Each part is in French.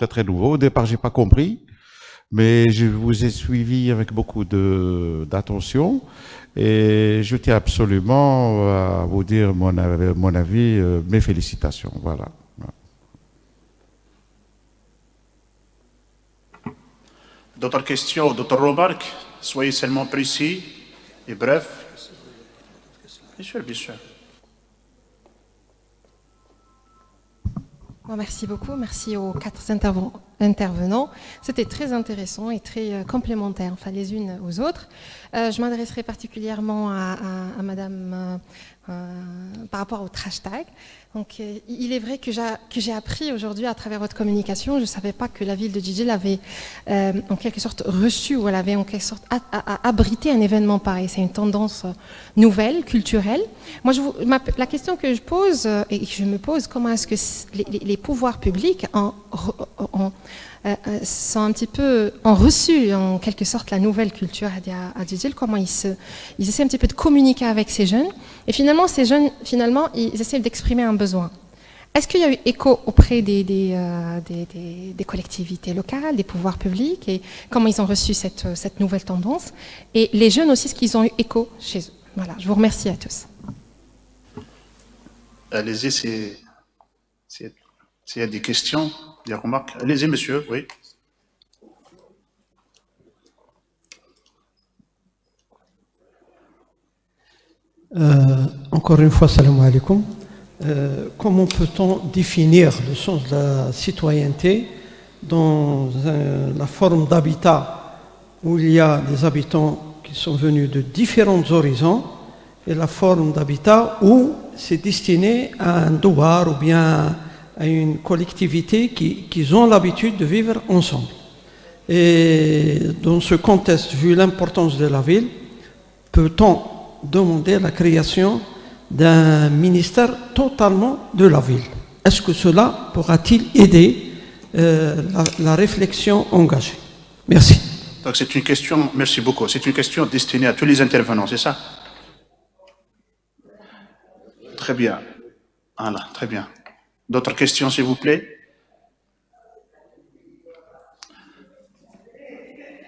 très très nouveau. Au départ, j'ai pas compris, mais je vous ai suivi avec beaucoup d'attention et je tiens absolument à vous dire mon avis, mes félicitations. Voilà. D'autres questions, d'autres remarques? Soyez seulement précis et bref. Bien sûr, bien sûr. Bon, merci beaucoup, merci aux 4 intervenants. C'était très intéressant et très complémentaire, enfin les unes aux autres. Je m'adresserai particulièrement à Madame par rapport au trash tag. Donc, il est vrai que j'ai appris aujourd'hui à travers votre communication, je ne savais pas que la ville de Djidji l'avait en quelque sorte reçu ou elle avait en quelque sorte abrité un événement pareil. C'est une tendance nouvelle, culturelle. Moi, la question que je pose et que je me pose, comment est-ce que les pouvoirs publics sont un petit peu ont reçu en quelque sorte la nouvelle culture à Djidji, comment ils essaient un petit peu de communiquer avec ces jeunes et finalement ces jeunes ils essaient d'exprimer un besoin. Est-ce qu'il y a eu écho auprès des collectivités locales, des pouvoirs publics et comment ils ont reçu cette nouvelle tendance et les jeunes aussi ce qu'ils ont eu écho chez eux. Voilà, je vous remercie à tous. Allez-y, s'il y a des questions, des remarques. Allez-y, monsieur, oui. Encore une fois, salam alaikum. Comment peut-on définir le sens de la citoyenneté dans la forme d'habitat où il y a des habitants qui sont venus de différents horizons et la forme d'habitat où c'est destiné à un douar ou bien à une collectivité qui ont l'habitude de vivre ensemble. Et dans ce contexte, vu l'importance de la ville, peut-on demander la création d'un ministère totalement de la ville? Est-ce que cela pourra-t-il aider la réflexion engagée? Merci. Donc c'est une question, merci beaucoup, c'est une question destinée à tous les intervenants, c'est ça? Très bien. Voilà, très bien. D'autres questions, s'il vous plaît?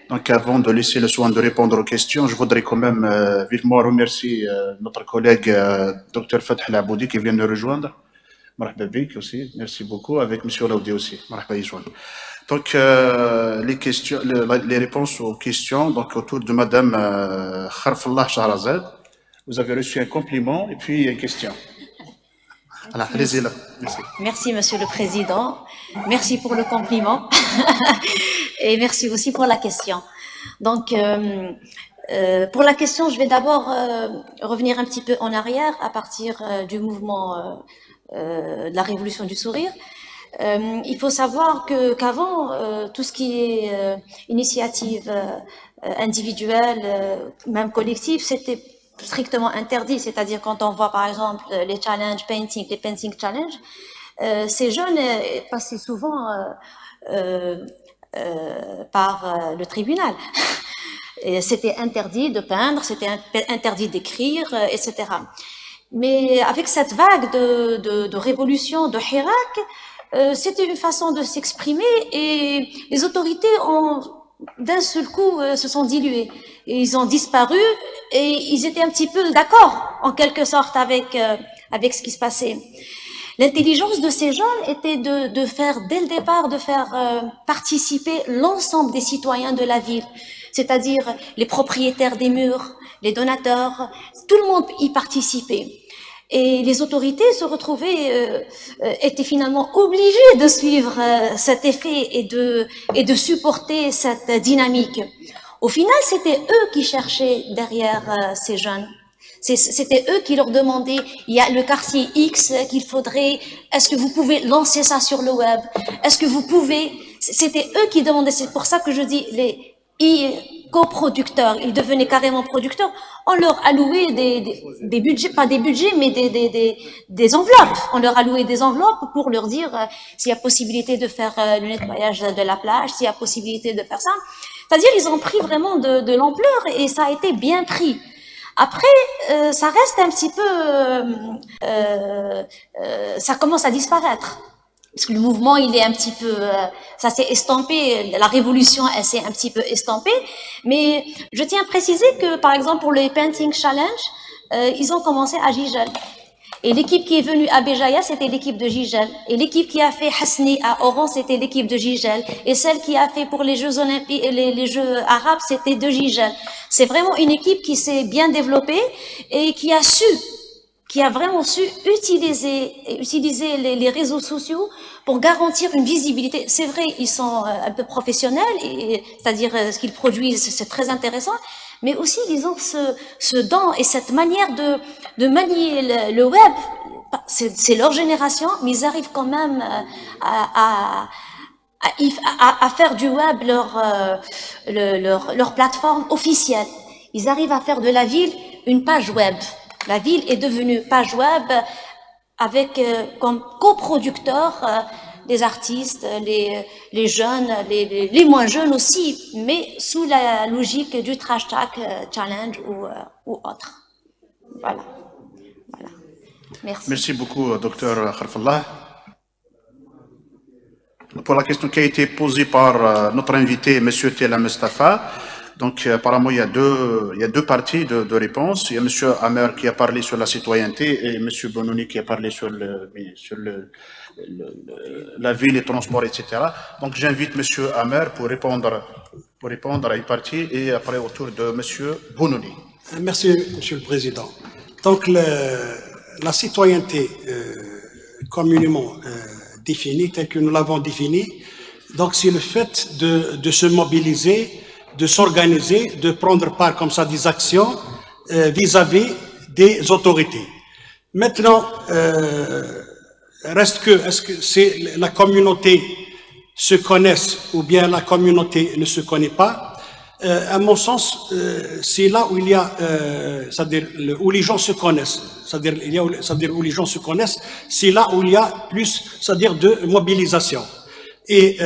Donc, avant de laisser le soin de répondre aux questions, je voudrais quand même vivement remercier notre collègue Dr Fath Alaboudi qui vient de nous rejoindre. Marhaba bik aussi, merci beaucoup, avec M. Laoudi aussi. Marhaba yiswan. Donc, les réponses aux questions, donc autour de Madame Kharfallah Shahrazad. Vous avez reçu un compliment et puis une question. Voilà, allez-y là. Merci. Merci, Monsieur le Président. Merci pour le compliment. Et merci aussi pour la question. Donc, pour la question, je vais d'abord revenir un petit peu en arrière à partir du mouvement de la Révolution du Sourire. Il faut savoir qu'avant, tout ce qui est initiative individuelle, même collective, c'était strictement interdit. C'est-à-dire quand on voit par exemple les challenges painting, les painting challenges, ces jeunes passaient souvent par le tribunal. C'était interdit de peindre, c'était interdit d'écrire, etc. Mais avec cette vague de révolution de Hirak, c'était une façon de s'exprimer et les autorités ont d'un seul coup se sont diluées. Et ils ont disparu et ils étaient un petit peu d'accord en quelque sorte avec ce qui se passait. L'intelligence de ces jeunes était de faire, dès le départ, de faire participer l'ensemble des citoyens de la ville, c'est-à-dire les propriétaires des murs, les donateurs, tout le monde y participait. Et les autorités se retrouvaient, étaient finalement obligées de suivre cet effet et de supporter cette dynamique. Au final, c'était eux qui cherchaient derrière ces jeunes. C'était eux qui leur demandaient, il y a le quartier X qu'il faudrait, est-ce que vous pouvez lancer ça sur le web? Est-ce que vous pouvez? C'était eux qui demandaient, c'est pour ça que je dis, les coproducteurs, ils devenaient carrément producteurs, on leur allouait des budgets, pas des budgets, mais des enveloppes. On leur allouait des enveloppes pour leur dire s'il y a possibilité de faire le nettoyage de la plage, s'il y a possibilité de faire ça. C'est-à-dire, ils ont pris vraiment de l'ampleur et ça a été bien pris. Après, ça reste un petit peu, ça commence à disparaître. parce que le mouvement, il est un petit peu, ça s'est estampé, la révolution, elle s'est un petit peu estampée. Mais je tiens à préciser que, par exemple, pour le Painting Challenge, ils ont commencé à Jijel. Et l'équipe qui est venue à Béjaïa, c'était l'équipe de Jijel. Et l'équipe qui a fait Hasni à Oran, c'était l'équipe de Jijel. Et celle qui a fait pour les Jeux Olympiques, les Jeux Arabes, c'était de Jijel. C'est vraiment une équipe qui s'est bien développée et qui a vraiment su utiliser les réseaux sociaux pour garantir une visibilité. C'est vrai, ils sont un peu professionnels, c'est-à-dire ce qu'ils produisent, c'est très intéressant, mais aussi ils ont ce don et cette manière de manier le web. C'est leur génération, mais ils arrivent quand même à faire du web leur plateforme officielle. Ils arrivent à faire de la ville une page web. La ville est devenue page web avec comme coproducteurs des artistes, les jeunes, les moins jeunes aussi, mais sous la logique du Trash Talk Challenge ou autre. Voilà. Merci. Merci beaucoup, docteur Kharfallah. Pour la question qui a été posée par notre invité, M. Tela Mustafa, donc apparemment il y a deux parties de réponse. Il y a M. Amer qui a parlé sur la citoyenneté et M. Bonouni qui a parlé sur la ville, les transports, etc. Donc j'invite M. Amer pour répondre à une partie et après au tour de M. Bonouni. Merci, M. le Président. Donc la citoyenneté communément définie, telle que nous l'avons définie, donc c'est le fait de se mobiliser, de s'organiser, de prendre part comme ça des actions vis-à-vis des autorités. Maintenant, est-ce que c'est la communauté se connaisse ou bien la communauté ne se connaît pas? À mon sens, c'est là où il y a, c'est-à-dire où les gens se connaissent, c'est-à-dire où les gens se connaissent, c'est là où il y a plus, c'est-à-dire de mobilisation. Et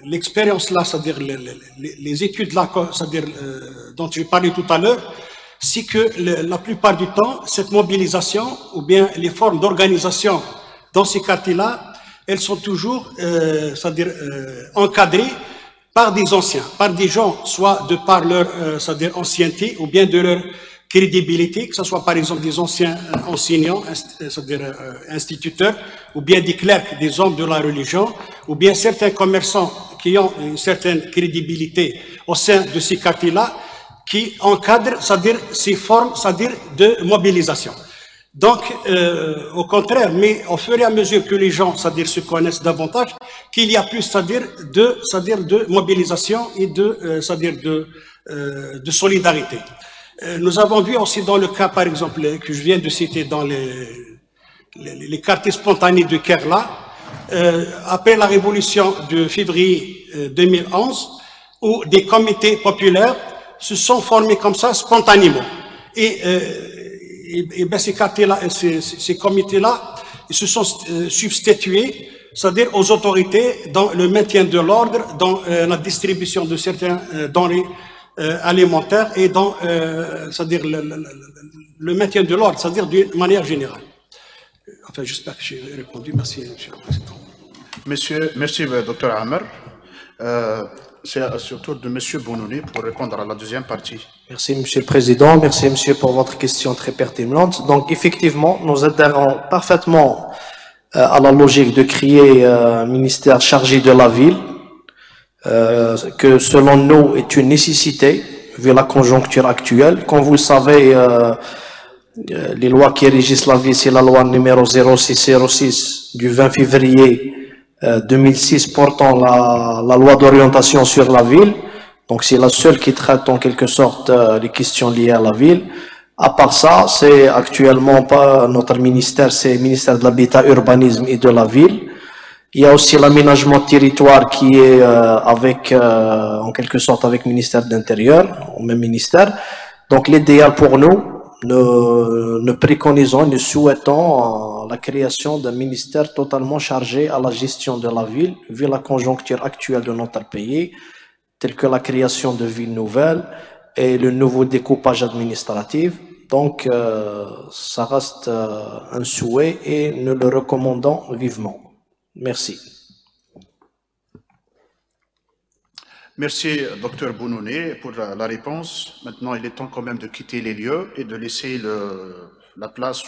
l'expérience là, c'est-à-dire les études là, c'est-à-dire dont j'ai parlé tout à l'heure, c'est que la plupart du temps, cette mobilisation ou bien les formes d'organisation dans ces quartiers-là, elles sont toujours, c'est-à-dire encadrées par des anciens, par des gens, soit de par leur, c'est-à-dire ancienneté ou bien de leur crédibilité, que ce soit par exemple des anciens enseignants, c'est-à-dire instituteurs, ou bien des clercs, des hommes de la religion, ou bien certains commerçants qui ont une certaine crédibilité au sein de ces quartiers-là, qui encadrent, c'est-à-dire ces formes, c'est-à-dire de mobilisation. Donc, au contraire, mais au fur et à mesure que les gens, c'est-à-dire se connaissent davantage, qu'il y a plus, c'est-à-dire de mobilisation et c'est-à-dire de solidarité. Nous avons vu aussi dans le cas, par exemple, que je viens de citer dans les quartiers spontanés de Kerala, après la révolution de février 2011, où des comités populaires se sont formés comme ça spontanément. Et bien ces quartiers-là, ces comités-là, ils se sont substitués, c'est-à-dire aux autorités dans le maintien de l'ordre, dans la distribution de certains denrées alimentaires et dans, c'est-à-dire le maintien de l'ordre, c'est-à-dire d'une manière générale. Enfin, j'espère que j'ai répondu. Merci, Monsieur le Président. Merci, Dr Amer. C'est surtout de M. Bonouni pour répondre à la deuxième partie. Merci, Monsieur le Président. Merci, Monsieur, pour votre question très pertinente. Donc, effectivement, nous adhérons parfaitement à la logique de créer un ministère chargé de la ville, que selon nous est une nécessité, vu la conjoncture actuelle. Comme vous le savez, les lois qui régissent la ville, c'est la loi numéro 0606 du 20 février 2006 portant la loi d'orientation sur la ville. Donc c'est la seule qui traite en quelque sorte les questions liées à la ville. À part ça, c'est actuellement pas notre ministère, c'est le ministère de l'Habitat, Urbanisme et de la Ville. Il y a aussi l'aménagement de territoire qui est en quelque sorte avec le ministère de l'Intérieur, au même ministère. Donc l'idéal pour nous, nous préconisons, nous souhaitons la création d'un ministère totalement chargé à la gestion de la ville, vu la conjoncture actuelle de notre pays, telle que la création de villes nouvelles et le nouveau découpage administratif. Donc, ça reste un souhait et nous le recommandons vivement. Merci. Merci, Dr Bounouni, pour la réponse. Maintenant, il est temps quand même de quitter les lieux et de laisser la place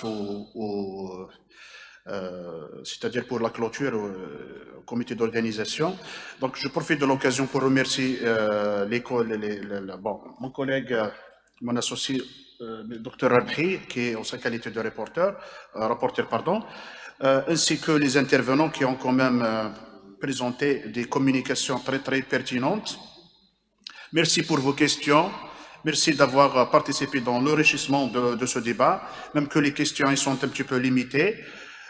c'est-à-dire pour la clôture au comité d'organisation. Donc, je profite de l'occasion pour remercier mon collègue, mon associé, Dr Rabhi, qui est en sa qualité de rapporteur, ainsi que les intervenants qui ont quand même présenté des communications très pertinentes. Merci pour vos questions. Merci d'avoir participé dans l'enrichissement de ce débat, même que les questions sont un petit peu limitées.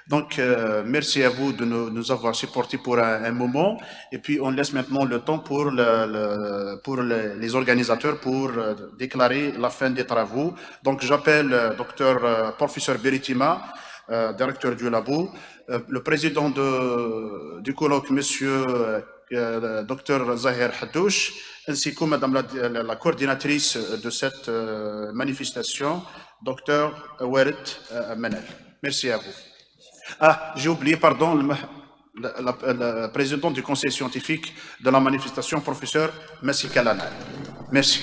Donc, merci à vous de nous avoir supportés pour un moment. Et puis, on laisse maintenant le temps pour les organisateurs pour déclarer la fin des travaux. Donc, j'appelle professeur Beritima, directeur du labo, le président du colloque, monsieur Dr Zahir Haddouche, ainsi que madame la coordinatrice de cette manifestation, Dr Warid Manel. Merci à vous. Ah, j'ai oublié, pardon, le président du conseil scientifique de la manifestation, professeur Massi Kalana. Merci.